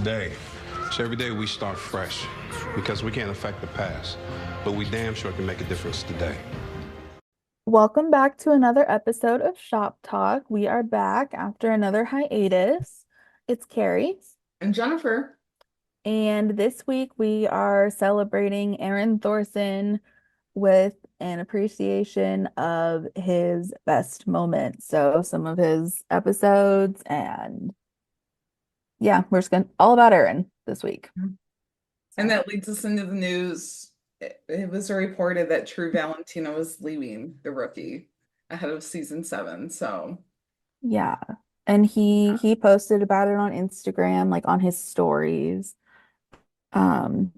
today. So every day we start fresh because we can't affect the past, but we damn sure can make a difference today. Welcome back to another episode of Shop Talk. We are back after another hiatus. It's Carrie, And Jennifer. and this week we are celebrating Aaron Thorson with an appreciation of his best moments. So some of his episodes, and yeah, we're just gonna all about Aaron this week. And So that leads us into the news. It was reported that True Valentino was leaving The Rookie ahead of season 7. So, yeah. And he posted about it on Instagram, like on his stories. Um,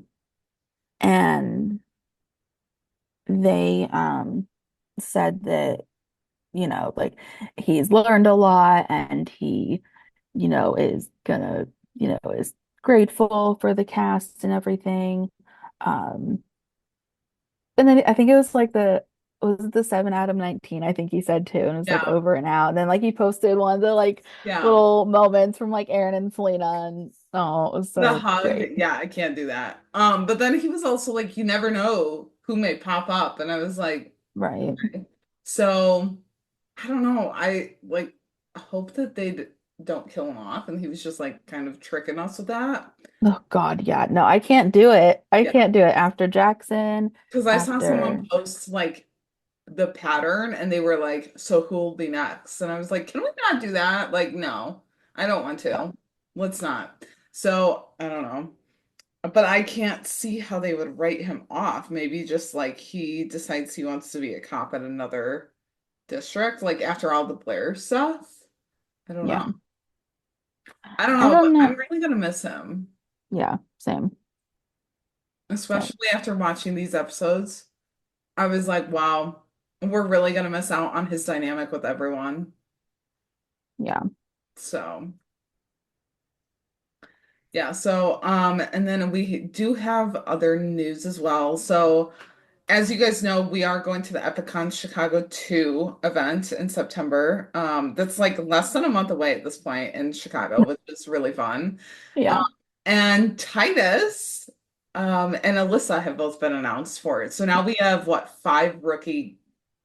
and they said that, like he's learned a lot and he, is gonna, is grateful for the cast and everything. Um, and then I think it was like was it the 7 out of 19, I think he said too, and it was like yeah, over and out. And then like he posted one of the like yeah. little moments from like Aaron and Selena, and oh, it was The so hug, great. yeah, I can't do that. But then he was also like, you never know who may pop up. And I was like, Right. okay. So I don't know. I like hope that don't kill him off. And he was just like kind of tricking us with that. Oh God, yeah. No, I can't do it. I Yeah. can't do it after Jackson, Because I saw someone after post like the pattern and they were like, so who will be next? And I was like, can we not do that? Like, no, I don't want yeah. to. Let's not. So I don't know. But I can't see how they would write him off. Maybe just like he decides he wants to be a cop at another district, like after all the Blair stuff. I don't Yeah. know. I don't I know, don't but I'm know. really gonna miss him, Yeah, same. Same. especially after watching these episodes. I was like, wow, we're really gonna miss out on his dynamic with everyone. Yeah. So yeah, so and then we do have other news as well. So as you guys know, we are going to the Epicon Chicago 2 event in September. That's like less than a month away at this point in Chicago, which is really fun. Um, Yeah. and Titus and Alyssa have both been announced for it. So now we have what, 5 rookie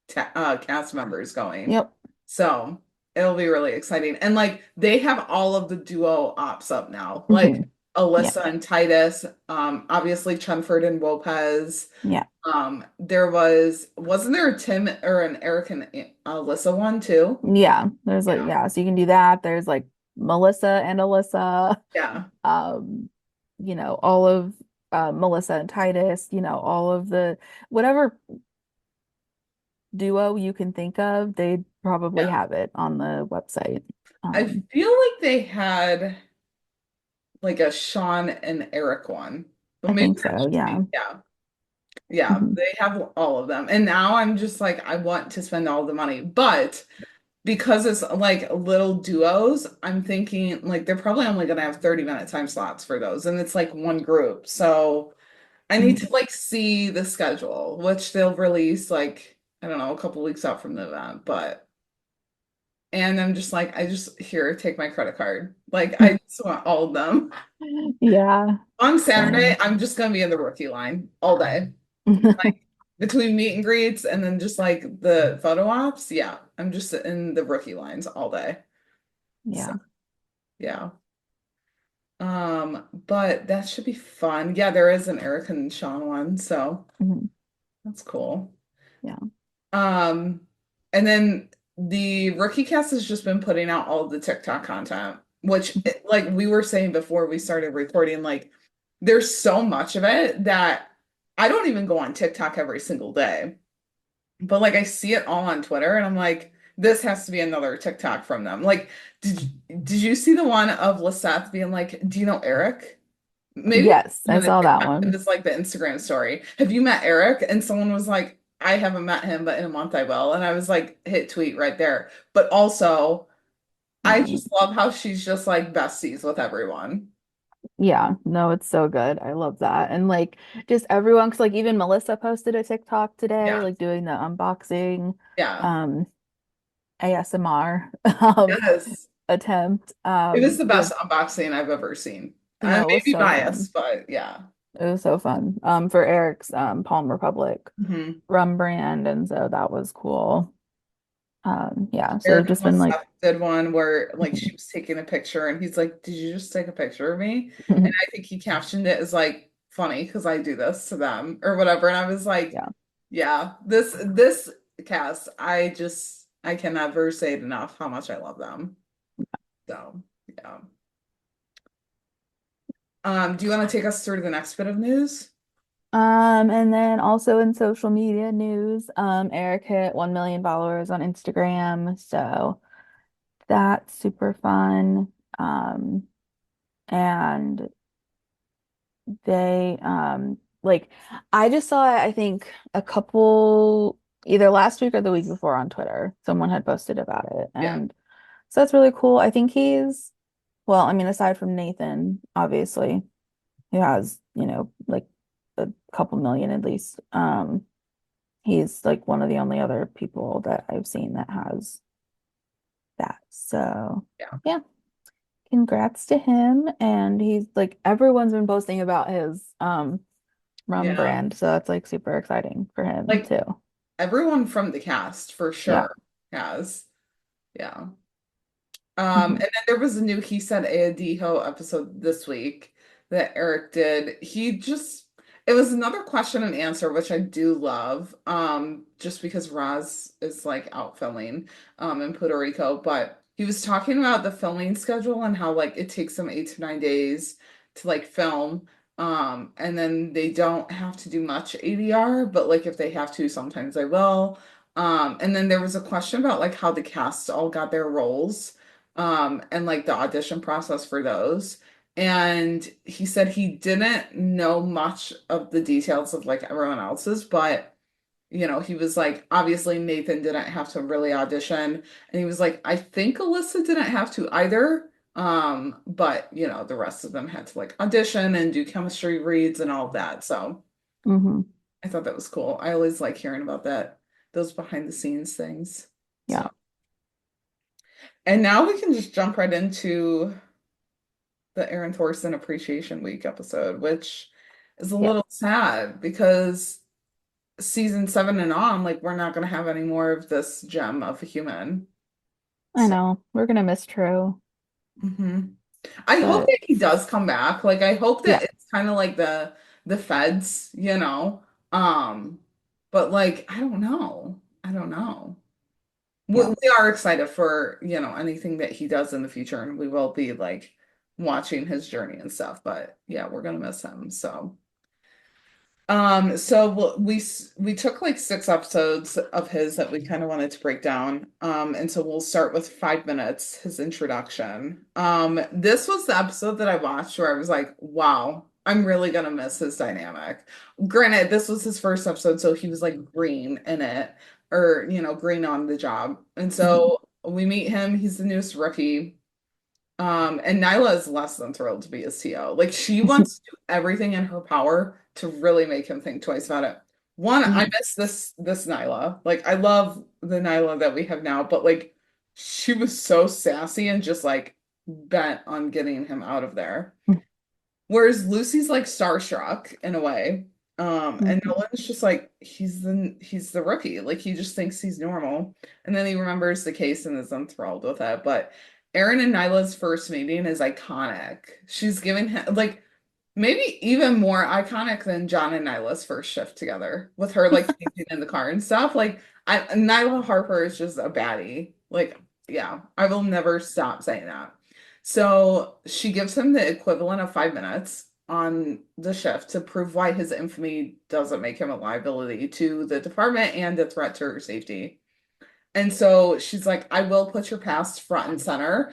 cast members going. Yep. So it'll be really exciting. And like they have all of the duo ops up now, like Hmm. Yeah. Alyssa and Titus, obviously Chenford and Lopez. Yeah. Wasn't there a Tim or an Eric and Alyssa one too? Yeah. There's like, Yeah. yeah, so you can do that. There's like Melissa and Alyssa, Yeah. um, all of Melissa and Titus, all of the whatever duo you can think of, they probably Yeah. have it on the website. I Um, feel like they had like a Sean and Eric one, but I maybe think that's so. just Yeah. me. Yeah. Yeah, Hmm. they have all of them. And now I'm just like, I want to spend all the money. But because it's like little duos, I'm thinking like they're probably only gonna have 30-minute time slots for those. And it's like one group. So I need to Hmm. like see the schedule, which they'll release like, I don't know, a couple weeks out from the event. But and I'm just like, I just here, take my credit card. Like I just want all of them. Yeah. On Saturday, Same. I'm just gonna be in the rookie line all day. Between meet and greets and then just like the photo ops, yeah, I'm just in the rookie lines all day. So Yeah. yeah. But that should be fun. Yeah, there is an Eric and Sean one, so Mhm. that's cool. Yeah. Um, and then the rookie cast has just been putting out all of the TikTok content, which like we were saying before we started recording, like there's so much of it that I don't even go on TikTok every single day. But like I see it all on Twitter and I'm like, this has to be another TikTok from them. Like, did you see the one of Lisette being like, do you know Eric? Maybe it Yes, I wasn't a saw that TikTok, one. it's like the Instagram story. Have you met Eric? And someone was like, I haven't met him, but in a month I will. And I was like, hit tweet right there. But also, I Mhm. just love how she's just like besties with everyone. Yeah, no, it's so good. I love that. And like just everyone, because like even Melissa posted a TikTok today, Yeah. like doing the unboxing Yeah. um ASMR Yes. attempt It was the best with unboxing I've ever seen. No, I it may was be so fun. biased, but yeah. It was so fun. For Eric's Palm Republic Hmm. rum brand, and so that was cool. Yeah, so they've Erica just been like, Steph did one where like she was taking a picture and he's like, "Did you just take a picture of me?" And I think he captioned it as like funny because I do this to them or whatever. And I was like, yeah, yeah, this cast, I can never say it enough how much I love them. So yeah. Do you want to take us through the next bit of news? And then also in social media news, Eric hit 1 million followers on Instagram, so that's super fun. And they like I just saw it, I think a couple either last week or the week before on Twitter. Someone had posted about it. Yeah. And so that's really cool. I think he's well, I mean, aside from Nathan, obviously, who has, like a couple million at least. He's like one of the only other people that I've seen that has that. So Yeah. yeah, congrats to him. And he's like everyone's been posting about his rum Yeah. brand. So that's like super exciting for him Like too. everyone from the cast for Yeah. sure has. Yeah. And Mhm. then there was a new He Said Adiho episode this week that Eric did. It was another question and answer, which I do love, just because Roz is like out filming, in Puerto Rico. But he was talking about the filming schedule and how like it takes them 8 to 9 days to like film. And then they don't have to do much ADR, but like if they have to, sometimes they will. And then there was a question about like how the cast all got their roles and like the audition process for those. And he said he didn't know much of the details of like everyone else's, but he was like, obviously Nathan didn't have to really audition. And he was like, I think Alyssa didn't have to either. But the rest of them had to like audition and do chemistry reads and all of that. So Mhm. I thought that was cool. I always like hearing about that, those behind the scenes things. Yeah. So, and now we can just jump right into the Aaron Thorson Appreciation Week episode, which is a Yeah. little sad because season 7 and on, like we're not going to have any more of this gem of a human. I So, know. We're gonna miss True, mhm. I hope but that he does come back. Like I hope yeah. that it's kind of like the feds, Um, but like I don't know. I don't know. We, Yeah. we are excited for, anything that he does in the future, and we will be like watching his journey and stuff. But yeah, we're gonna miss him. So we took like 6 episodes of his that we kind of wanted to break down. And so we'll start with 5 minutes, his introduction. This was the episode that I watched where I was like, wow, I'm really gonna miss his dynamic. Granted, this was his first episode, so he was like green in it, or green on the job. And Mhm. so we meet him, he's the newest rookie. And Nyla is less than thrilled to be his CO. Like she wants to do everything in her power to really make him think twice about it. One, I Mhm. miss this Nyla. Like I love the Nyla that we have now, but like she was so sassy and just like bent on getting him out of there. Whereas Lucy's like starstruck in a way. And Mhm. Nolan's just like he's the rookie. Like he just thinks he's normal. And then he remembers the case and is enthralled with it. But Aaron and Nyla's first meeting is iconic. She's giving him like maybe even more iconic than John and Nyla's first shift together, with her like changing in the car and stuff. Like Nyla Harper is just a baddie. Like, yeah, I will never stop saying that. So she gives him the equivalent of 5 minutes on the shift to prove why his infamy doesn't make him a liability to the department and a threat to her safety. And so she's like, I will put your past front and center,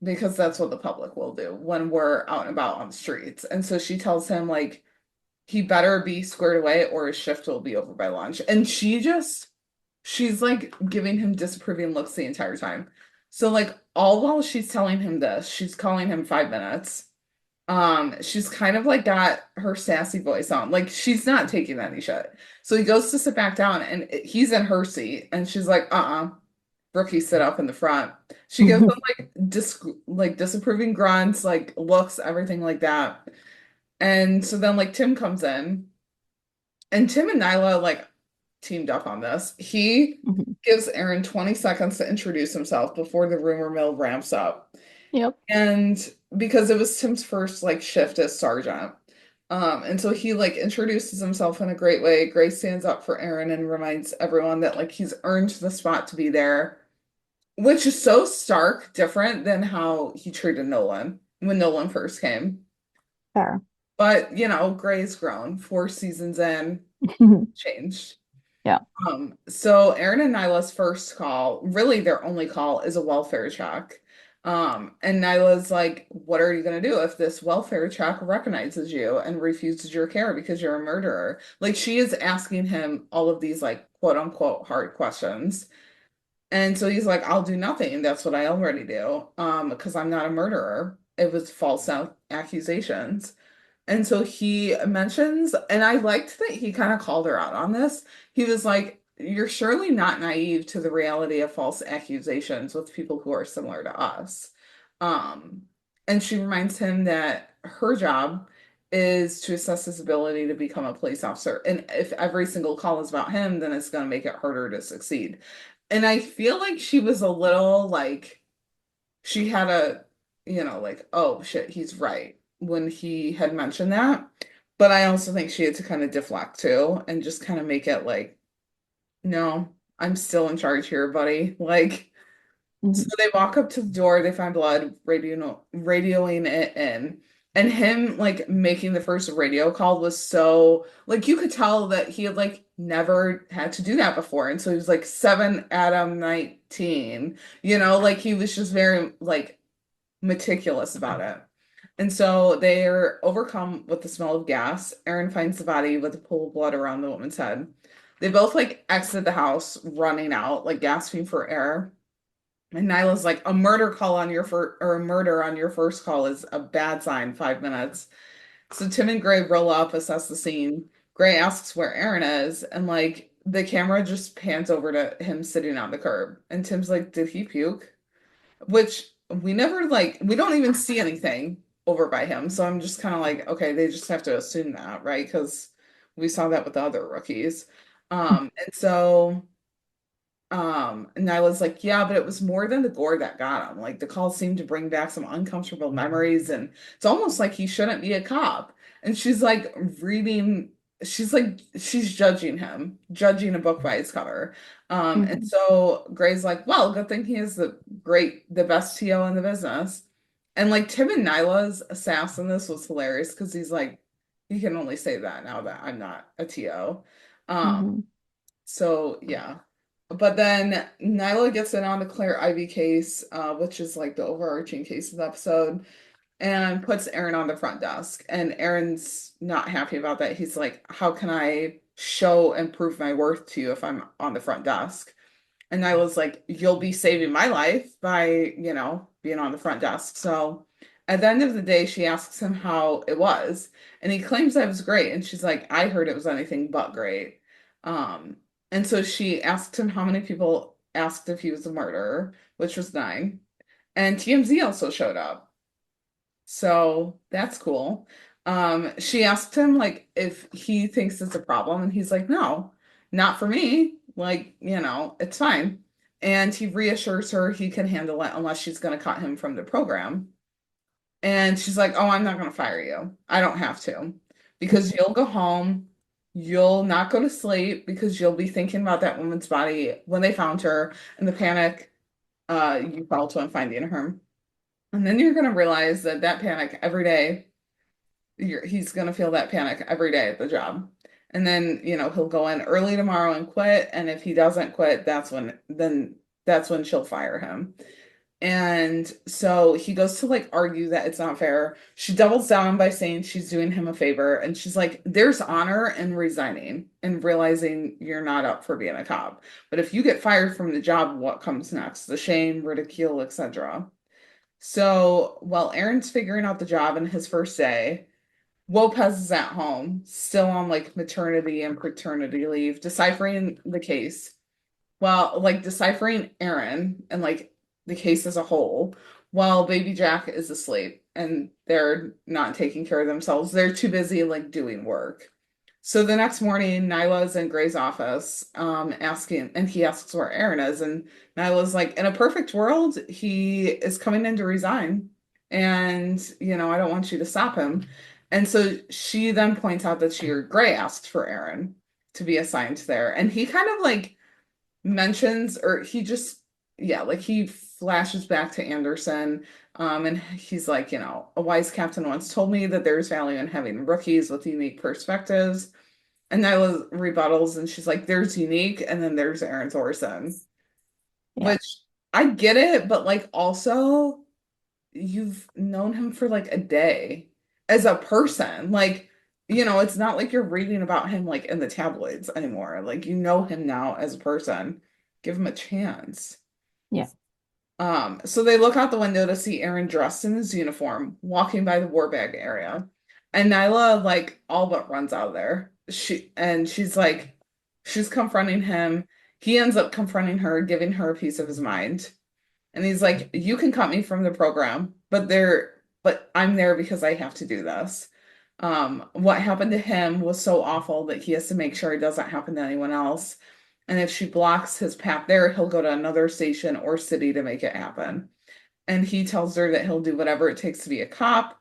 because that's what the public will do when we're out and about on the streets. And so she tells him, like, he better be squared away or his shift will be over by lunch. And she's like giving him disapproving looks the entire time. So, like, all while she's telling him this, she's calling him 5 minutes. She's kind of like got her sassy voice on. Like she's not taking any shit. So he goes to sit back down and he's in her seat and she's like, uh-uh. rookies sit up in the front. She gives them like disapproving grunts, like looks, everything like that. And so then like Tim comes in, and Tim and Nyla like teamed up on this. He Mhm. gives Aaron 20 seconds to introduce himself before the rumor mill ramps up. Yep. And because it was Tim's first like shift as sergeant. And so he like introduces himself in a great way. Grace stands up for Aaron and reminds everyone that like he's earned the spot to be there, which is so stark different than how he treated Nolan when Nolan first came. Fair. But you know, Gray's grown 4 seasons in, changed. Yeah. So Aaron and Nyla's first call, really their only call, is a welfare check. And Nyla's like, what are you gonna do if this welfare check recognizes you and refuses your care because you're a murderer? Like she is asking him all of these like quote unquote hard questions. And so he's like, I'll do nothing. That's what I already do. Because I'm not a murderer. It was false accusations. And so he mentions, and I liked that he kind of called her out on this. He was like, you're surely not naive to the reality of false accusations with people who are similar to us. Um, and she reminds him that her job is to assess his ability to become a police officer. And if every single call is about him, then it's going to make it harder to succeed. And I feel like she was a little like, she had a, like, oh shit, he's right when he had mentioned that. But I also think she had to kind of deflect too and just kind of make it like, no, I'm still in charge here, buddy. Like, so Mhm. they walk up to the door, they find blood, radioing it in. And him like making the first radio call was so like you could tell that he had like never had to do that before. And so he was like 7 Adam 19, like he was just very like meticulous about it. And so they're overcome with the smell of gas. Aaron finds the body with a pool of blood around the woman's head. They both like exit the house running out, like gasping for air. And Nyla's like, a murder call on your first or a murder on your first call is a bad sign, 5 minutes. So Tim and Gray roll up, assess the scene. Gray asks where Aaron is, and like the camera just pans over to him sitting on the curb. And Tim's like, did he puke? Which we never like, we don't even see anything over by him. So I'm just kind of like, okay, they just have to assume that, right? Because we saw that with the other rookies. And so and I was like, yeah, but it was more than the gore that got him. Like the call seemed to bring back some uncomfortable memories, and it's almost like he shouldn't be a cop. And she's like reading, she's judging him, judging a book by its cover. And Mhm. so Gray's like, well, good thing he is the best TO in the business. And like Tim and Nyla's sass in this was hilarious because he's like, he can only say that now that I'm not a TO. Um, Mhm. so yeah. But then Nyla gets in on the Claire Ivy case, which is like the overarching case of the episode, and puts Aaron on the front desk. And Aaron's not happy about that. He's like, how can I show and prove my worth to you if I'm on the front desk? And I was like, you'll be saving my life by, being on the front desk. So at the end of the day, she asks him how it was. And he claims that it was great. And she's like, I heard it was anything but great. Um, and so she asked him how many people asked if he was a murderer, which was 9. And TMZ also showed up. So that's cool. She asked him like if he thinks it's a problem, and he's like, no, not for me. Like, it's fine. And he reassures her he can handle it unless she's gonna cut him from the program. And she's like, oh, I'm not gonna fire you. I don't have to. Because you'll go home, you'll not go to sleep because you'll be thinking about that woman's body when they found her and the panic you felt when finding her. And then you're gonna realize that panic every day he's gonna feel that panic every day at the job. And then, he'll go in early tomorrow and quit. And if he doesn't quit, that's when she'll fire him. And so he goes to like argue that it's not fair. She doubles down by saying she's doing him a favor. And she's like, there's honor in resigning and realizing you're not up for being a cop. But if you get fired from the job, what comes next? The shame, ridicule, etc. So while Aaron's figuring out the job in his first day, Lopez is at home, still on like maternity and paternity leave, deciphering the case well, like deciphering Aaron and like the case as a whole, while baby Jack is asleep and they're not taking care of themselves. They're too busy like doing work. So the next morning, Nyla's in Gray's office, asking, and he asks where Aaron is, and Nyla's like, in a perfect world, he is coming in to resign, and I don't want you to stop him. And so she then points out that she or Gray asked for Aaron to be assigned there, and he kind of like mentions, or he just, yeah, like he flashes back to Anderson, and he's like, a wise captain once told me that there's value in having rookies with unique perspectives. And Nyla rebuttals, and she's like, there's unique, and then there's Aaron Thorson, Yeah. which I get it, but like also you've known him for like a day as a person. Like, it's not like you're reading about him like in the tabloids anymore. Like, you know him now as a person. Give him a chance. Yeah. So they look out the window to see Aaron dressed in his uniform, walking by the war bag area. And Nyla like all but runs out of there. She's like, she's confronting him. He ends up confronting her, giving her a piece of his mind. And he's like, you can cut me from the program, but I'm there because I have to do this. What happened to him was so awful that he has to make sure it doesn't happen to anyone else. And if she blocks his path there, he'll go to another station or city to make it happen. And he tells her that he'll do whatever it takes to be a cop.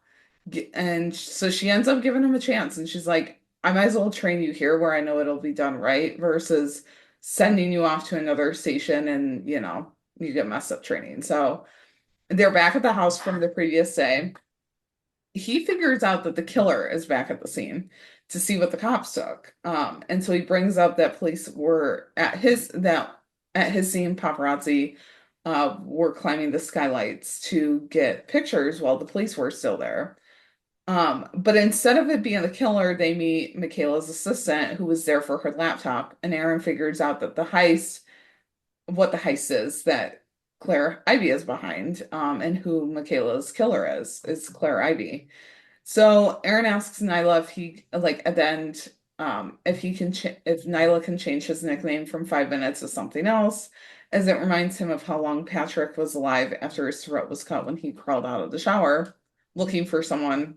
And so she ends up giving him a chance. And she's like, I might as well train you here where I know it'll be done right versus sending you off to another station and, you get messed up training. So they're back at the house from the previous day. He figures out that the killer is back at the scene to see what the cops took. And so he brings up that police were at his scene, paparazzi were climbing the skylights to get pictures while the police were still there. But instead of it being the killer, they meet Michaela's assistant who was there for her laptop, and Aaron figures out that what the heist is that Claire Ivy is behind, and who Michaela's killer is Claire Ivy. So Aaron asks Nyla if he like at the end, if Nyla can change his nickname from 5 minutes to something else, as it reminds him of how long Patrick was alive after his throat was cut when he crawled out of the shower, looking for someone,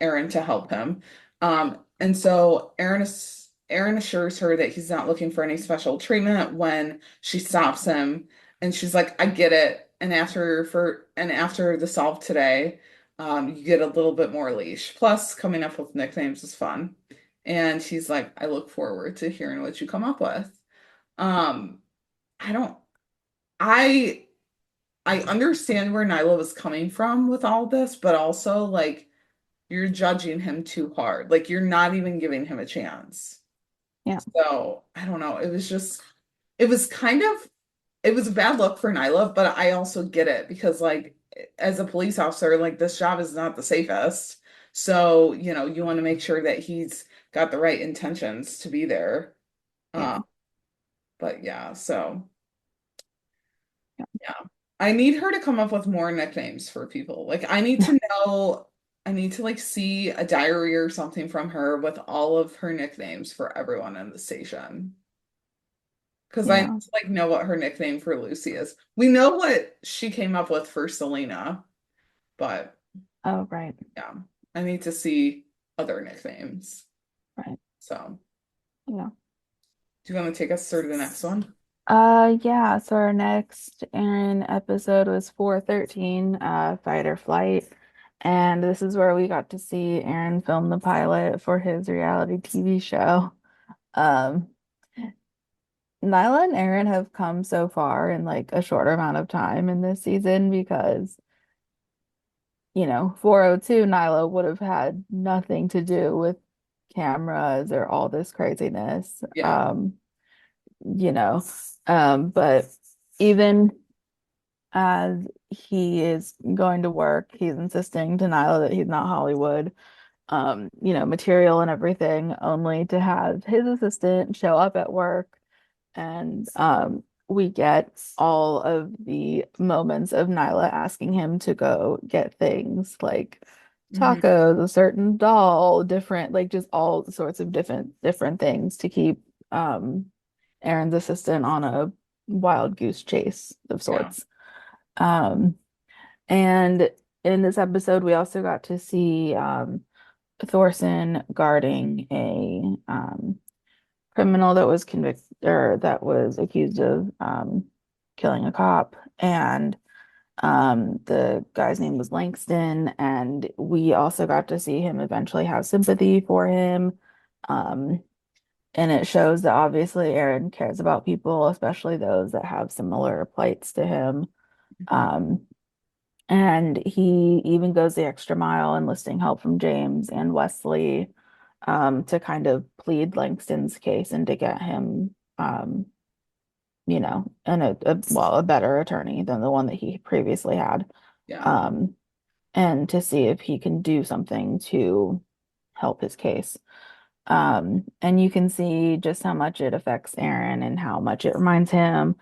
Aaron, to help him. And so Aaron assures her that he's not looking for any special treatment when she stops him, and she's like, I get it. And after the solve today, you get a little bit more leash. Plus, coming up with nicknames is fun. And he's like, I look forward to hearing what you come up with. Um, I don't I I understand where Nyla was coming from with all this, but also like you're judging him too hard. Like you're not even giving him a chance. Yeah. So I don't know. It was kind of, it was a bad look for Nyla, but I also get it because like as a police officer, like this job is not the safest. So, you want to make sure that he's got the right intentions to be there. Yeah. But yeah, so Yeah. yeah. I need her to come up with more nicknames for people. Like I need to know, I need to like see a diary or something from her with all of her nicknames for everyone in the station. Because I need Yeah. to like know what her nickname for Lucy is. We know what she came up with for Selena, but Oh, right. yeah, I need to see other nicknames. Right. So, Yeah. do you want to take us through to the next one? Yeah, so our next Aaron episode was 413, Fight or Flight. And this is where we got to see Aaron film the pilot for his reality TV show. Um, Nyla and Aaron have come so far in like a shorter amount of time in this season because, 402 Nyla would have had nothing to do with cameras or all this craziness. Yeah. You know, but even as he is going to work, he's insisting to Nyla that he's not Hollywood, material and everything, only to have his assistant show up at work. And we get all of the moments of Nyla asking him to go get things like Mhm. tacos, a certain doll, different, like just all sorts of different things to keep Aaron's assistant on a wild goose chase of Yeah. sorts. Um, and in this episode, we also got to see Thorson guarding a criminal that was convicted or that was accused of killing a cop. And the guy's name was Langston, and we also got to see him eventually have sympathy for him. Um, and it shows that obviously Aaron cares about people, especially those that have similar plights to him. Mhm. Um, and he even goes the extra mile enlisting help from James and Wesley to kind of plead Langston's case and to get him, and a better attorney than the one that he previously had, Yeah. um, and to see if he can do something to help his case. And you can see just how much it affects Aaron and how much it reminds him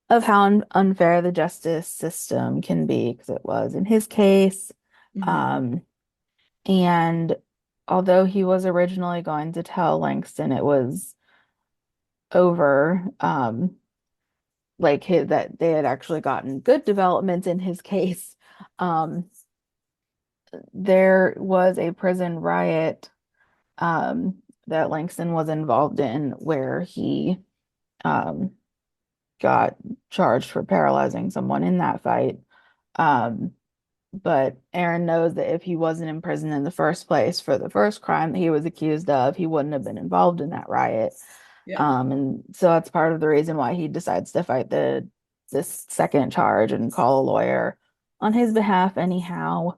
of how unfair the justice system can be, because it was in his case. Mhm. Um, and although he was originally going to tell Langston it was over, that they had actually gotten good developments in his case. Um, there was a prison riot that Langston was involved in where he um, got charged for paralyzing someone in that fight. Um, but Aaron knows that if he wasn't in prison in the first place for the first crime that he was accused of, he wouldn't have been involved in that riot. Yeah. And so that's part of the reason why he decides to fight this second charge and call a lawyer on his behalf anyhow.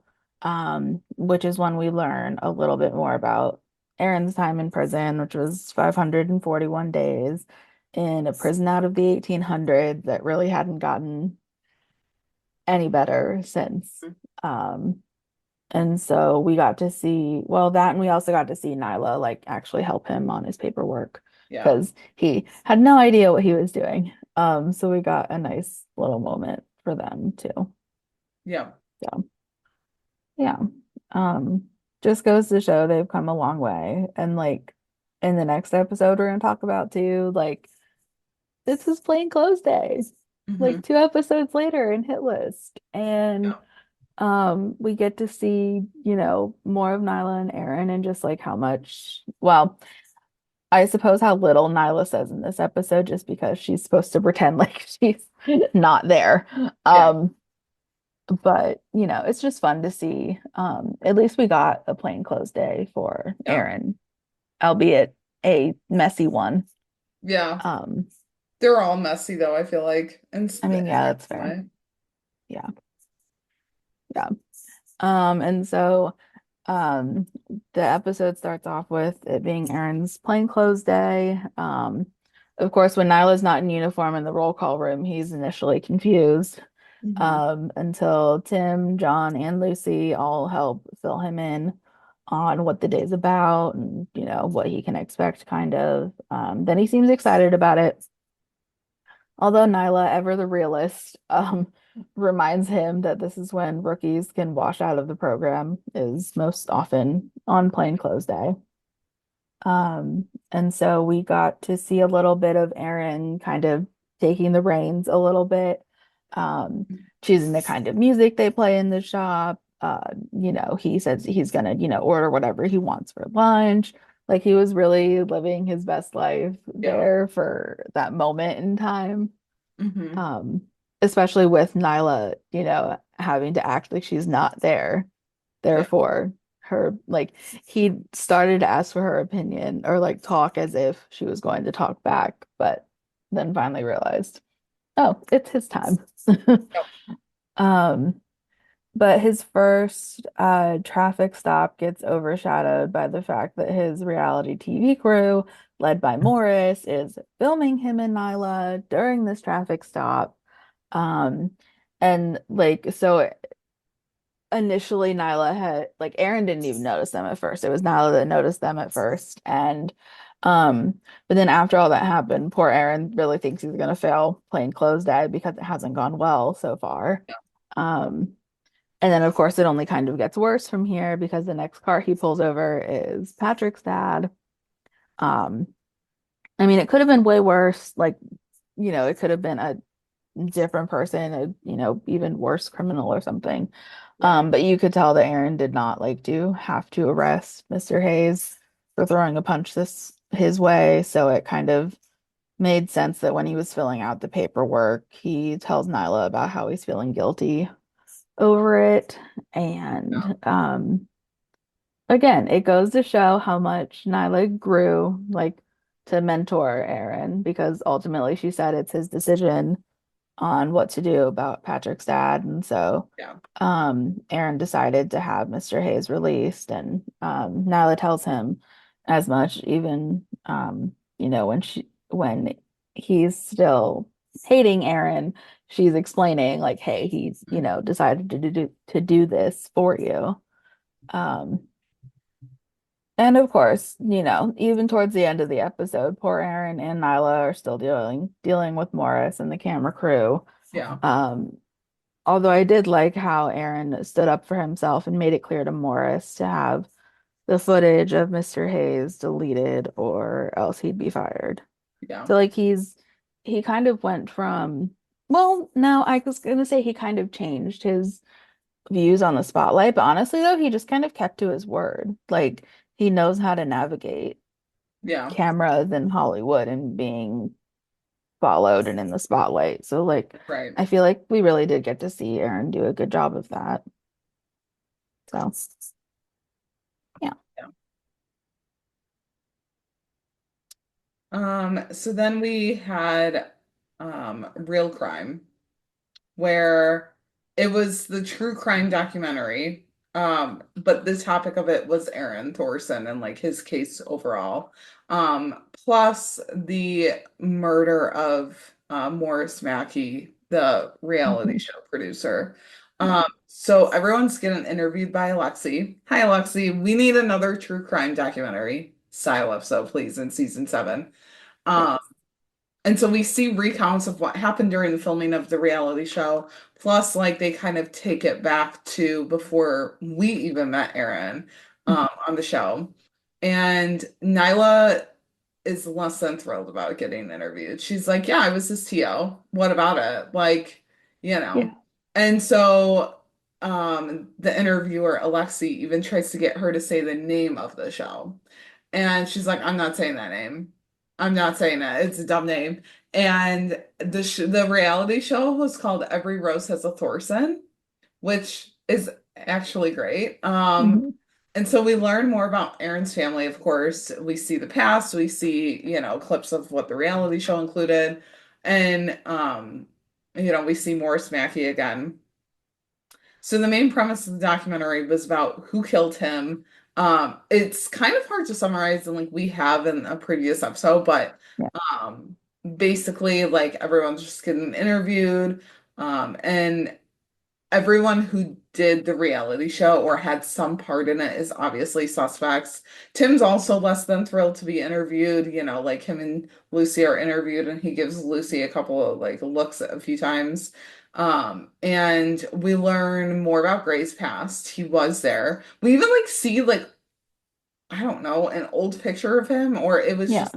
Which is when we learn a little bit more about Aaron's time in prison, which was 541 days in a prison out of the 1800s that really hadn't gotten any better since. Mhm. Um, and so we got to see, well, that, and we also got to see Nyla like actually help him on his paperwork Yeah. because he had no idea what he was doing. So we got a nice little moment for them too. Yeah. So yeah. Um, just goes to show they've come a long way. And like in the next episode we're gonna talk about too, like this is plain clothes day. Like Mhm. 2 episodes later in Hit List. And Yeah. we get to see, more of Nyla and Aaron and just like how much, well, I suppose how little Nyla says in this episode just because she's supposed to pretend like she's not there. Yeah. But it's just fun to see. At least we got a plain clothes day for Yeah. Aaron, albeit a messy one. Yeah. Um, They're all messy though, I feel like, I mean, in yeah, their that's own fair. way. Yeah. Yeah. And so um the episode starts off with it being Aaron's plainclothes day. Of course, when Nyla's not in uniform in the roll call room, he's initially confused. Mhm. Until Tim, John, and Lucy all help fill him in on what the day's about and what he can expect kind of. Then he seems excited about it. Although Nyla, ever the realist, reminds him that this is when rookies can wash out of the program, is most often on plain clothes day. And so we got to see a little bit of Aaron kind of taking the reins a little bit, um, choosing the kind of music they play in the shop. He says he's gonna, order whatever he wants for lunch. Like he was really living his best life Yeah. there for that moment in time. Mhm. Um, Especially with Nyla, having to act like she's not there. Yeah. Therefore, her like he started to ask for her opinion or like talk as if she was going to talk back, but then finally realized, oh, it's his time. Yep. Um, but his first traffic stop gets overshadowed by the fact that his reality TV crew, led by Morris, is filming him and Nyla during this traffic stop. Um, and like so initially Nyla had like Aaron didn't even notice them at first. It was Nyla that noticed them at first. And but then after all that happened, poor Aaron really thinks he's gonna fail playing clothes day because it hasn't gone well so far. Yeah. Um and then of course it only kind of gets worse from here because the next car he pulls over is Patrick's dad. Um I mean it could have been way worse. Like it could have been a different person, even worse criminal or something. Yeah. But you could tell that Aaron did not like to have to arrest Mr. Hayes for throwing a punch this his way. So it kind of made sense that when he was filling out the paperwork, he tells Nyla about how he's feeling guilty over it. And again, it goes to show how much Nyla grew, like, to mentor Aaron, because ultimately she said it's his decision on what to do about Patrick's dad. And so Yeah. Aaron decided to have Mr. Hayes released, and Nyla tells him as much, even when he's still hating Aaron, she's explaining like, hey, he's, decided to do this for you. Um, and of course, even towards the end of the episode, poor Aaron and Nyla are still dealing with Morris and the camera crew. Yeah. Um, Although I did like how Aaron stood up for himself and made it clear to Morris to have the footage of Mr. Hayes deleted or else he'd be fired. Yeah. So like he kind of went from, well, no, I was gonna say he kind of changed his views on the spotlight, but honestly though, he just kind of kept to his word. Like he knows how to navigate Yeah. cameras in Hollywood and being followed and in the spotlight. So like Right. I feel like we really did get to see Aaron do a good job of that. So yeah. Yeah. So then we had Real Crime, where it was the true crime documentary. But the topic of it was Aaron Thorson and like his case overall. Plus the murder of Morris Mackey, the reality Mhm. show producer. Yeah. So everyone's getting interviewed by Alexi. Hi, Alexi. We need another true crime documentary style episode, please, in season 7. Yeah. Um, and so we see recounts of what happened during the filming of the reality show. Plus, like they kind of take it back to before we even met Aaron Mhm. on the show. And Nyla is less than thrilled about getting interviewed. She's like, "Yeah, I was his TO. What about it?" Like, you know. Yeah. And so the interviewer, Alexi, even tries to get her to say the name of the show. And she's like, I'm not saying that name. I'm not saying it. It's a dumb name. And the reality show was called Every Rose Has a Thorson, which is actually great. Mhm. And so we learn more about Aaron's family, of course. We see the past, we see, clips of what the reality show included. And we see Morris Mackey again. So the main premise of the documentary was about who killed him. It's kind of hard to summarize than like we have in a previous episode, but Yeah. um, basically like everyone's just getting interviewed, and everyone who did the reality show or had some part in it is obviously suspects. Tim's also less than thrilled to be interviewed. Like him and Lucy are interviewed, and he gives Lucy a couple of like looks a few times. And we learn more about Gray's past. He was there. We even like see like I don't know, an old picture of him, or Yeah.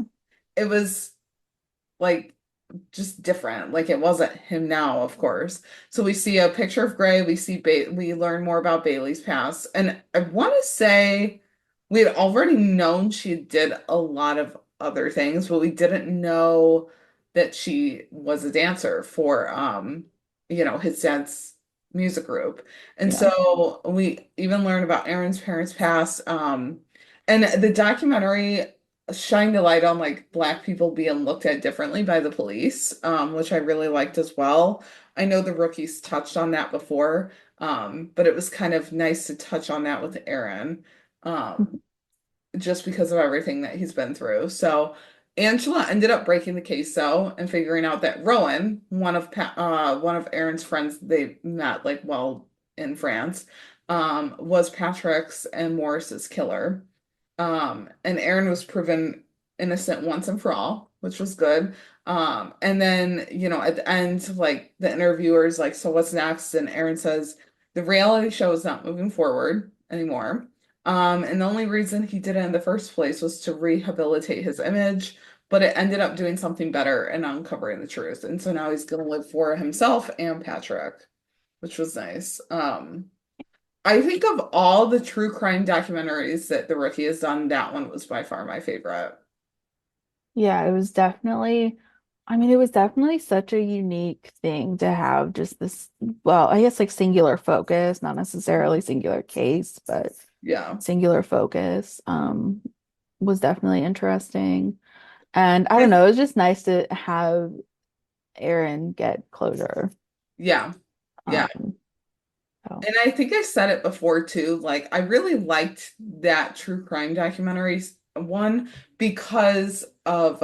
it was like just different. Like it wasn't him now, of course. So we see a picture of Gray. We learn more about Bailey's past, and I want to say we had already known she did a lot of other things, but we didn't know that she was a dancer for his dad's music group. And Yeah. so we even learned about Aaron's parents' past. And the documentary shined a light on like black people being looked at differently by the police, which I really liked as well. I know the rookies touched on that before, but it was kind of nice to touch on that with Aaron, um, Mhm. just because of everything that he's been through. So Angela ended up breaking the case though and figuring out that Rowan, one of Aaron's friends they met like while in France, was Patrick's and Morris's killer. And Aaron was proven innocent once and for all, which was good. And then, at the end, like the interviewer's like, so what's next? And Aaron says, the reality show is not moving forward anymore. And the only reason he did it in the first place was to rehabilitate his image. but it ended up doing something better and uncovering the truth. And so now he's going to live for himself and Patrick, which was nice. I think of all the true crime documentaries that The Rookie has done, that one was by far my favorite. Yeah, it was definitely, I mean, it was definitely such a unique thing to have just this, well, I guess like singular focus, not necessarily singular case, but Yeah. singular focus, was definitely interesting. And I don't I- know, it was just nice to have Aaron get closure. yeah. Yeah. Um, so And I think I said it before too. Like, I really liked that true crime documentaries one because of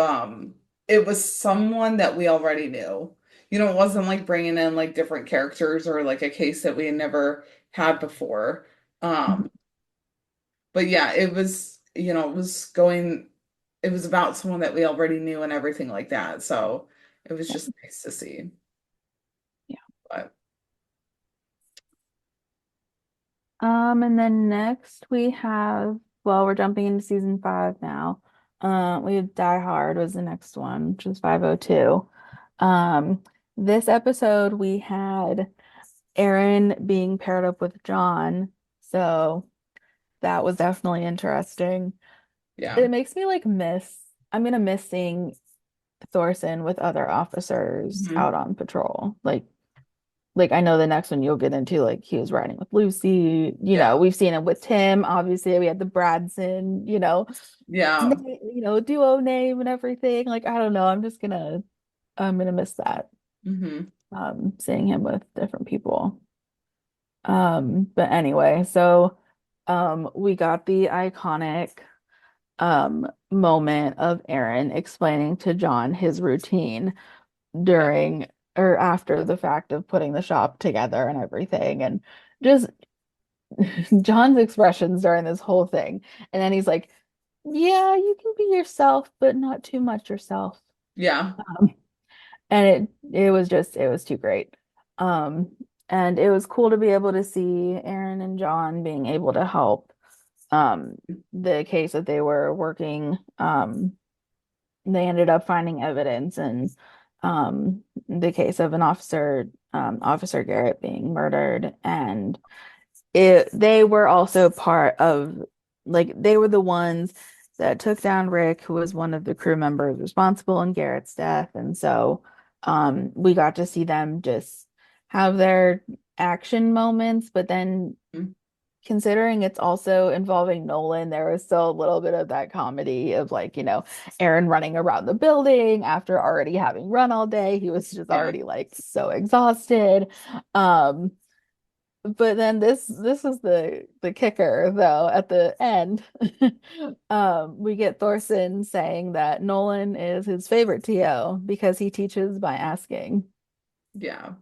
it was someone that we already knew. It wasn't like bringing in like different characters or like a case that we had never had before. mhm, Um, but yeah, it was about someone that we already knew and everything like that. So it was yeah, just nice to see. yeah. But And then next we have, well, we're jumping into season 5 now. We have Die Hard was the next one, which is 502. This episode we had Aaron being paired up with John, so that was definitely interesting. yeah. It makes me like I'm gonna miss seeing Thorson with other officers Mhm. out on patrol. Like I know the next one you'll get into, like he was riding with Lucy, Yeah. we've seen it with Tim, obviously we had the Bradson, Yeah. duo name and everything. Like I don't know, I'm gonna miss that. Hmm. Seeing him with different people. But anyway, so we got the iconic moment of Aaron explaining to John his routine Yeah. during or after the fact of putting the shop together and everything. And just John's expressions during this whole thing. And then he's like, yeah, you can be yourself, but not too much yourself. Yeah. Um, and it was too great. Um, and it was cool to be able to see Aaron and John being able to help the case that they were working. They ended up finding evidence in the case of an officer, Officer Garrett being murdered, and they were also part of, like, they were the ones that took down Rick, who was one of the crew members responsible in Garrett's death. And so we got to see them just have their action moments, but then Mhm. considering it's also involving Nolan, there was still a little bit of that comedy of, like, Aaron running around the building after already having run all day. He was just Yeah. already like so exhausted. Um, but then this is the kicker though at the end. We get Thorson saying that Nolan is his favorite TO because he teaches by asking. Yeah.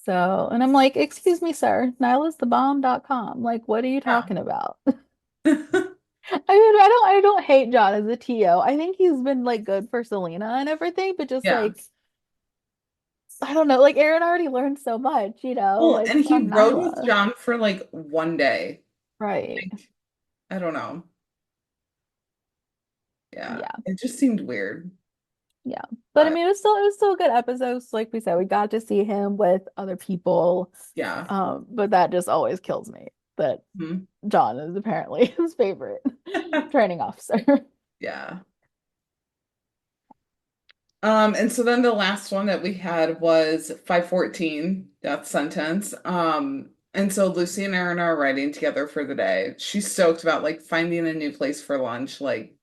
So, and I'm like, excuse me, sir, nihilisthebomb.com. Like, what are you talking about? I mean, I don't hate John as a TO. I think he's been like good for Selena and everything, but just Yeah. like I don't know, like Aaron already learned so much, Well, like and he from rode with Nyla. John for like one day. Right. Like, I don't know. Yeah. Yeah. It just seemed weird. Yeah. But I But mean it was still a good episode. So, like we said, we got to see him with other people. yeah. But that just always kills me that Mhm. John is apparently his favorite training officer. Yeah. And so then the last one that we had was 514, death sentence. And so Lucy and Aaron are riding together for the day. She's stoked about like finding a new place for lunch. Like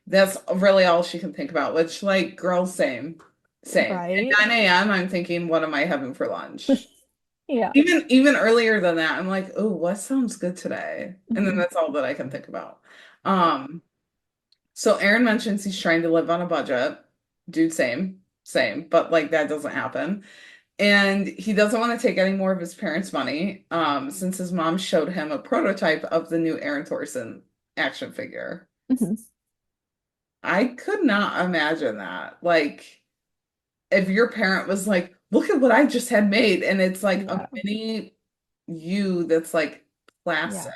that's really all she can think about, which like girl, same. Same. Right? At 9 a.m. I'm thinking, what am I having for lunch? Yeah. Even earlier than that, I'm like, oh, what sounds good today? And then Mhm. that's all that I can think about. Um, so Aaron mentions he's trying to live on a budget. Dude, same, but like that doesn't happen. And he doesn't want to take any more of his parents' money, since his mom showed him a prototype of the new Aaron Thorson action figure. Mhm. I could not imagine that. Like, if your parent was like, look at what I just had made, and it's like a Yeah. mini you that's like Yeah. plastic.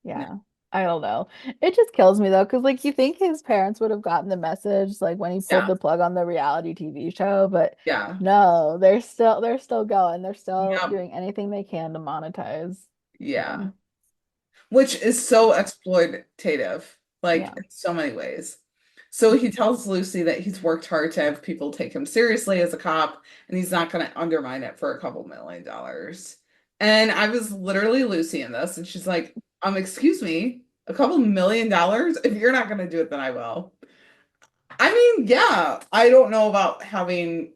No, Yeah. I don't know. It just kills me though, because like you think his parents would have gotten the message like when he pulled Yeah. the plug on the reality TV show, but Yeah. no, they're still going. They're still Yep. doing anything they can to monetize Yeah. him. Which is so exploitative, like Yeah. in so many ways. So he tells Lucy that he's worked hard to have people take him seriously as a cop, and he's not going to undermine it for a couple $1 million. And I was literally Lucy in this, and she's like, excuse me, a couple $1 million? If you're not going to do it, then I will. I mean, yeah, I don't know about having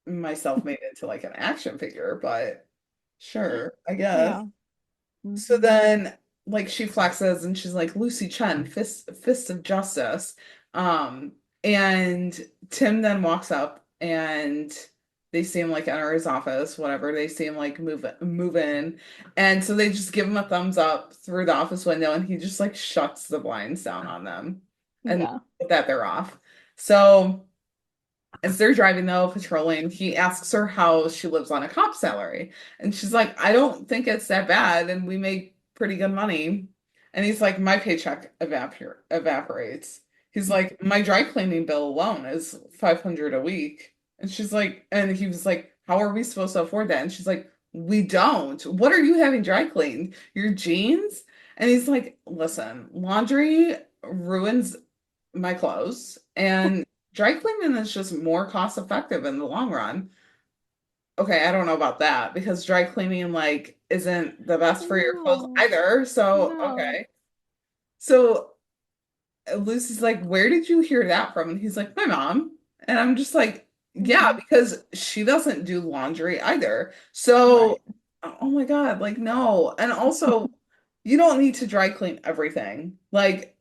myself made into like an action figure, but sure, I guess. Yeah. So Hmm. then, like, she flexes and she's like, Lucy Chen, fist of justice. Um, and Tim then walks up and they see him like enter his office, whatever. They see him like move in. And so they just give him a thumbs up through the office window and he just like shuts the blinds down on them. And Yeah. with that they're off. So as they're driving though, patrolling, he asks her how she lives on a cop salary. And she's like, I don't think it's that bad, and we make pretty good money. And he's like, my paycheck evaporates. He's like, my dry cleaning bill alone is 500 a week. And she's like, and he was like, how are we supposed to afford that? And she's like, we don't. What are you having dry cleaned? Your jeans? And he's like, listen, laundry ruins my clothes, and dry cleaning is just more cost effective in the long run. Okay, I don't know about that because dry cleaning like isn't the best for your clothes No. either. So, No. okay. So Lucy's like, "Where did you hear that from?" And he's like, "My mom." And I'm just like, "Yeah, Hmm. because she doesn't do laundry either." So, Right. oh my God, like no. And also, you don't need to dry clean everything. Like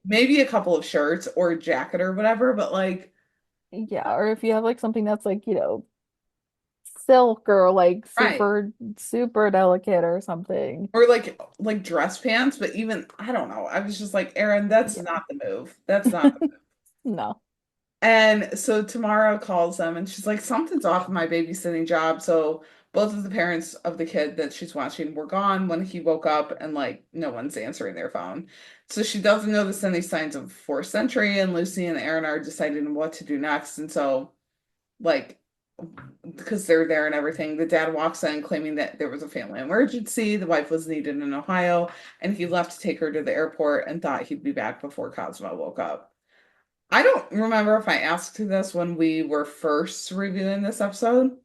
maybe a couple of shirts or a jacket or whatever, but like Yeah. Or if you have like something that's like, silk or like right. super, super delicate or something. Or like dress pants, but even I don't know. I was just like, Aaron, that's Yeah. not the move. That's not the move. No. And so Tamara calls them and she's like, something's off in my babysitting job. So both of the parents of the kid that she's watching were gone when he woke up and like no one's answering their phone. So she doesn't notice any signs of forced entry, and Lucy and Aaron are deciding what to do next. And so like because they're there and everything. The dad walks in claiming that there was a family emergency. The wife was needed in Ohio, and he left to take her to the airport and thought he'd be back before Cosmo woke up. I don't remember if I asked you this when we were first reviewing this episode,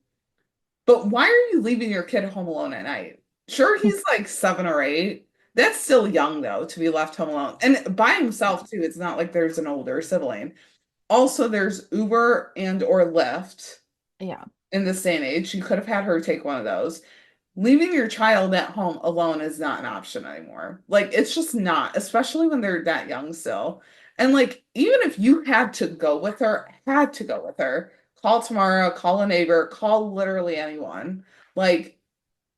but why are you leaving your kid home alone at night? Sure, he's like 7 or 8. That's still young though to be left home alone and by himself too. It's not like there's an older sibling. Also, there's Uber and or Lyft Yeah. in this day and age. You could have had her take one of those. Leaving your child at home alone is not an option anymore. Like, it's just not, especially when they're that young still. And like, even if you had to go with her, call Tamara, call a neighbor, call literally anyone. Like,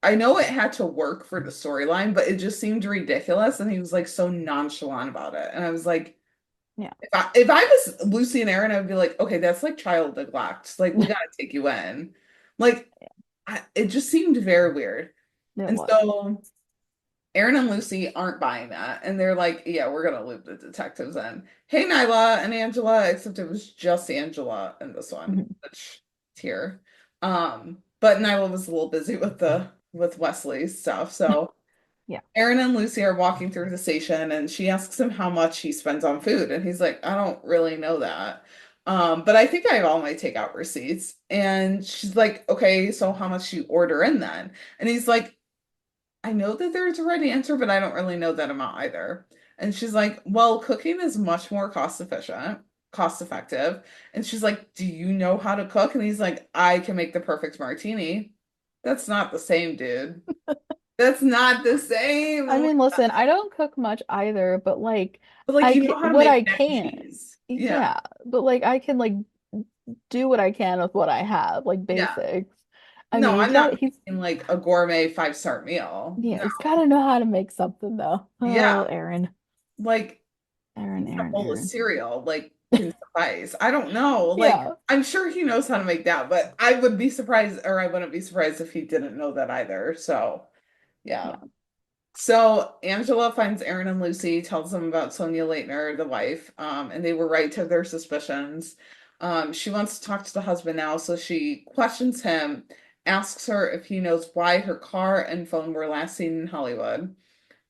I know it had to work for the storyline, but it just seemed ridiculous. And he was like so nonchalant about it. And I was like, Yeah. if I was Lucy and Aaron, I would be like, okay, that's like child neglect. Like, we gotta take you in. Like, it just seemed very weird. It And was. so Aaron and Lucy aren't buying that. And they're like, yeah, we're gonna loop the detectives in. Hey, Nyla and Angela, except it was just Angela in this one, Mhm. which is here. But Nyla was a little busy with Wesley's stuff. So Yeah. Aaron and Lucy are walking through the station and she asks him how much he spends on food. And he's like, I don't really know that. But I think I have all my takeout receipts. And she's like, okay, so how much do you order in then? And he's like, I know that there's a right answer, but I don't really know that amount either. And she's like, well, cooking is much more cost effective. And she's like, do you know how to cook? And he's like, I can make the perfect martini. That's not the same, dude. That's not the same. I Oh my mean, listen, I don't cook much either, but like But like I you can know how to what make I mac and can. cheese. Yeah. Yeah, but like I can like do what I can with what I have, like Yeah. basics. I No, mean, I'm not he's making like a gourmet 5-star meal. yeah, No. he's got to know how to make something though. Oh, Yeah. Aaron. Like Aaron, even a Aaron, bowl of Aaron. cereal like can suffice. I don't know. Like Yeah. I'm sure he knows how to make that, but I would be surprised or I wouldn't be surprised if he didn't know that either. So, yeah. Yeah. So Angela finds Aaron and Lucy, tells them about Sonia Leitner, the wife, and they were right to their suspicions. She wants to talk to the husband now, so she questions him, asks her if he knows why her car and phone were last seen in Hollywood.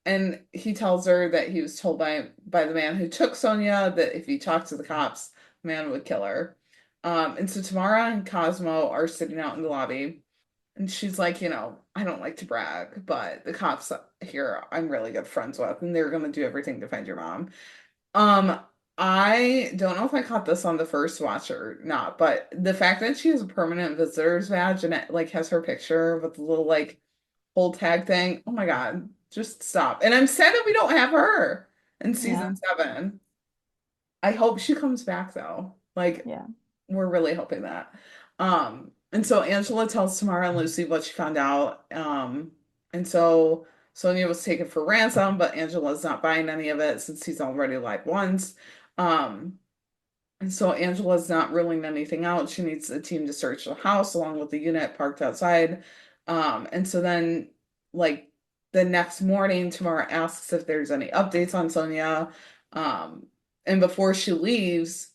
And he tells her that he was told by the man who took Sonia that if he talked to the cops, the man would kill her. And so Tamara and Cosmo are sitting out in the lobby. And she's like, I don't like to brag, but the cops here I'm really good friends with, and they're gonna do everything to find your mom. Um, I don't know if I caught this on the first watch or not, but the fact that she has a permanent visitor's badge and it like has her picture with the little like whole tag thing. Oh my God, just stop. And I'm sad that we don't have her in season Yeah. 7. I hope she comes back though. Like Yeah. we're really hoping that. And so Angela tells Tamara and Lucy what she found out. And so Sonia was taken for ransom, but Angela's not buying any of it since he's already lied once. Um, and so Angela's not ruling anything out. She needs a team to search the house along with the unit parked outside. And so then, like the next morning, Tamara asks if there's any updates on Sonia. Um, and before she leaves,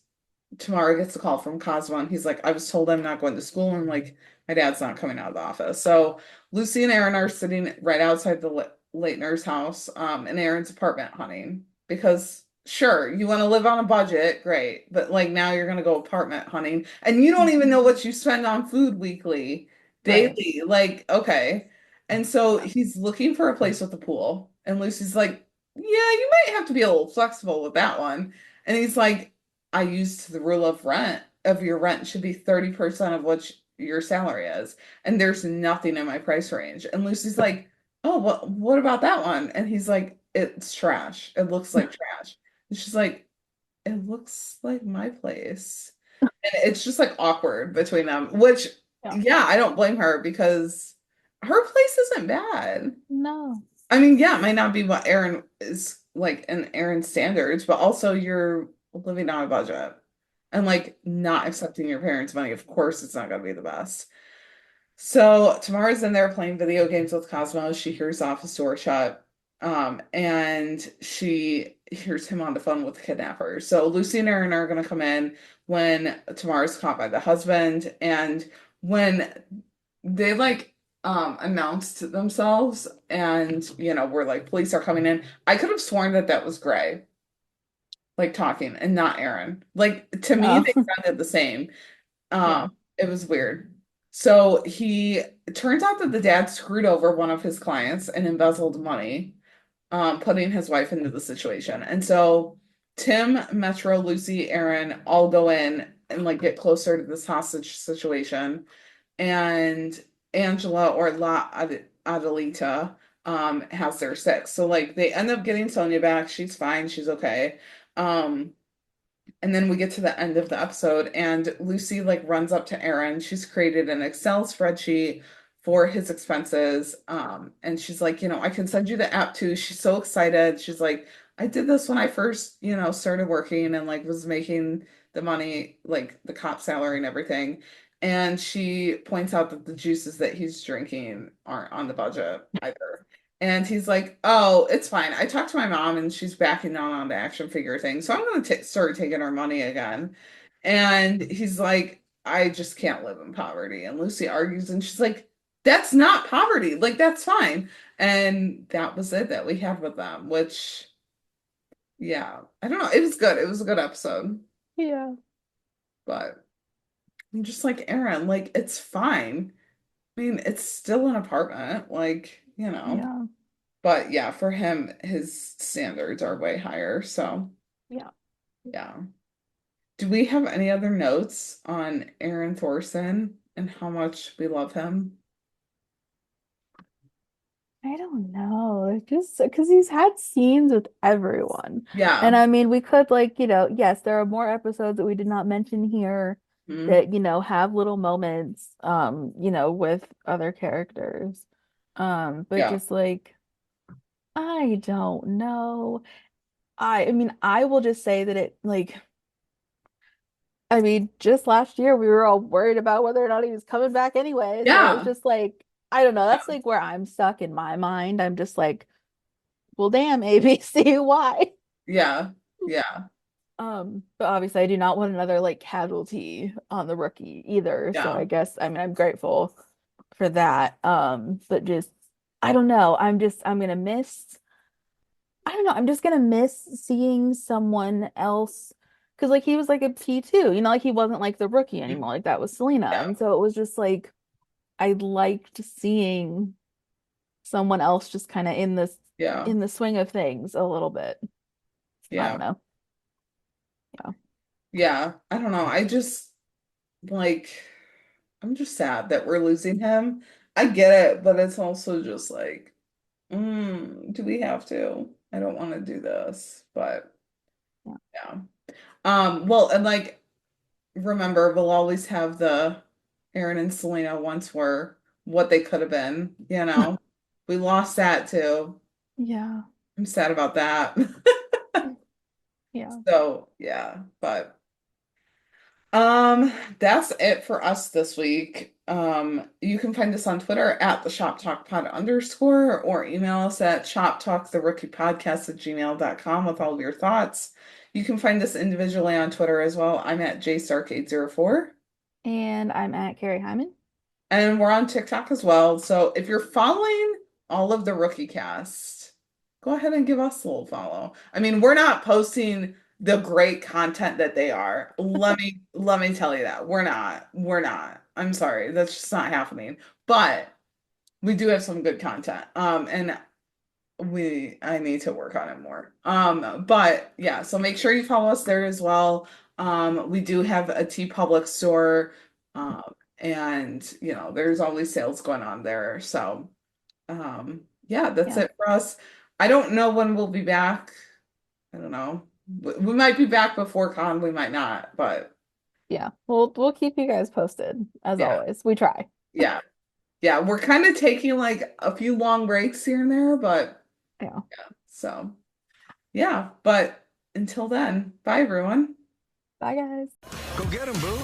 Tamara gets a call from Cosmo, and he's like, I was told I'm not going to school, and like my dad's not coming out of the office. So Lucy and Aaron are sitting right outside the Leitner's house, in Aaron's apartment hunting because sure, you want to live on a budget, great, but like now you're gonna go apartment hunting, and you don't even know Mhm. what you spend on food weekly, Right. daily, like okay. And so he's looking for a place with a pool, and Lucy's like, yeah, you might have to be a little flexible with that one. And he's like, I used the rule of rent of your rent should be 30% of what your salary is. And there's nothing in my price range. And Lucy's like, oh, what about that one? And he's like, it's trash. It looks like trash. And she's like, it looks like my place. And it's just like awkward between them, which, Yeah. yeah, I don't blame her because her place isn't bad. No. I mean, yeah, it might not be what Aaron is like in Aaron's standards, but also you're living on a budget and like not accepting your parents' money. Of course, it's not going to be the best. So Tamara's in there playing video games with Cosmo. She hears the office door shut, and she hears him on the phone with the kidnapper. So Lucy and Aaron are going to come in when Tamara's caught by the husband, and when they like announced themselves and we're like police are coming in. I could have sworn that that was Gray like talking and not Aaron. Like to me Oh. they sounded the same. Yeah. It was weird. So he it turns out that the dad screwed over one of his clients and embezzled money, putting his wife into the situation. And so Tim, Metro, Lucy, Aaron all go in and like get closer to this hostage situation, and Angela or Adelita has their 6. So like they end up getting Sonia back. She's fine. She's okay. Um, and then we get to the end of the episode, and Lucy like runs up to Aaron. She's created an Excel spreadsheet for his expenses. And she's like, I can send you the app too. She's so excited. She's like, I did this when I first, started working and like was making the money, like the cop salary and everything. And she points out that the juices that he's drinking aren't on the budget either. And he's like, "Oh, it's fine. I talked to my mom, and she's backing down on the action figure thing. So I'm going to start taking her money again." And he's like, "I just can't live in poverty." And Lucy argues, and she's like, "That's not poverty. Like that's fine." And that was it that we had with them. Which, yeah, I don't know. It was good. It was a good episode, Yeah. but I'm just like Aaron. Like it's fine. I mean, it's still an apartment. Like Yeah. But yeah, for him, his standards are way higher. So Yeah. yeah. Do we have any other notes on Aaron Thorson and how much we love him? I don't know. It's just because he's had scenes with everyone. And Yeah. I mean, we could like, yes, there are more episodes that we did not mention here Mhm. that, have little moments, with other characters. But Yeah. just like, I don't know. I mean, I will just say that it like I mean, just last year we were all worried about whether or not he was coming back anyway. So it's Yeah. just like, I don't know. That's like where I'm stuck in my mind. I'm just like, well, damn, ABC, why? Yeah. Yeah. But obviously I do not want another like casualty on the rookie either. So Yeah. I guess I mean I'm grateful for that. But just I don't know. I'm gonna miss I don't know, I'm just gonna miss seeing someone else because like he was like a P2, like he wasn't like the rookie anymore. Like that was Selena. Yeah. And so it was just like I liked seeing someone else just kind of Yeah. in the swing of things a little bit. I Yeah. don't know. Yeah. Yeah. I don't know. I just like I'm just sad that we're losing him. I get it, but it's also just like, do we have to? I don't want to do this, but Yeah. yeah. Well, and like remember, we'll always have the Aaron and Selena once were what they could have been, you know. We lost that too. Yeah. I'm sad about that. Yeah. So, yeah, but Um, that's it for us this week. You can find us on Twitter at the Shop Talk Pod underscore or email us at shoptalktherookiepodcast@gmail.com with all of your thoughts. You can find us individually on Twitter as well. I'm at jstark804 And I'm at Carrie Hyman. and we're on TikTok as well. So if you're following all of the rookie cast, go ahead and give us a little follow. I mean, we're not posting the great content that they are. Let me tell you that. We're not. We're not. I'm sorry. That's just not happening. But we do have some good content. And I need to work on it more. But yeah, so make sure you follow us there as well. We do have a T Public store. And there's always sales going on there. So yeah, that's Yeah. it for us. I don't know when we'll be back. I don't know. We might be back before con, we might not, but Yeah. We'll keep you guys posted as yeah, always. We try. yeah, yeah. We're kind of taking like a few long breaks here and there, but Yeah. so yeah. But until then, bye everyone. Bye guys. Go get him, boo.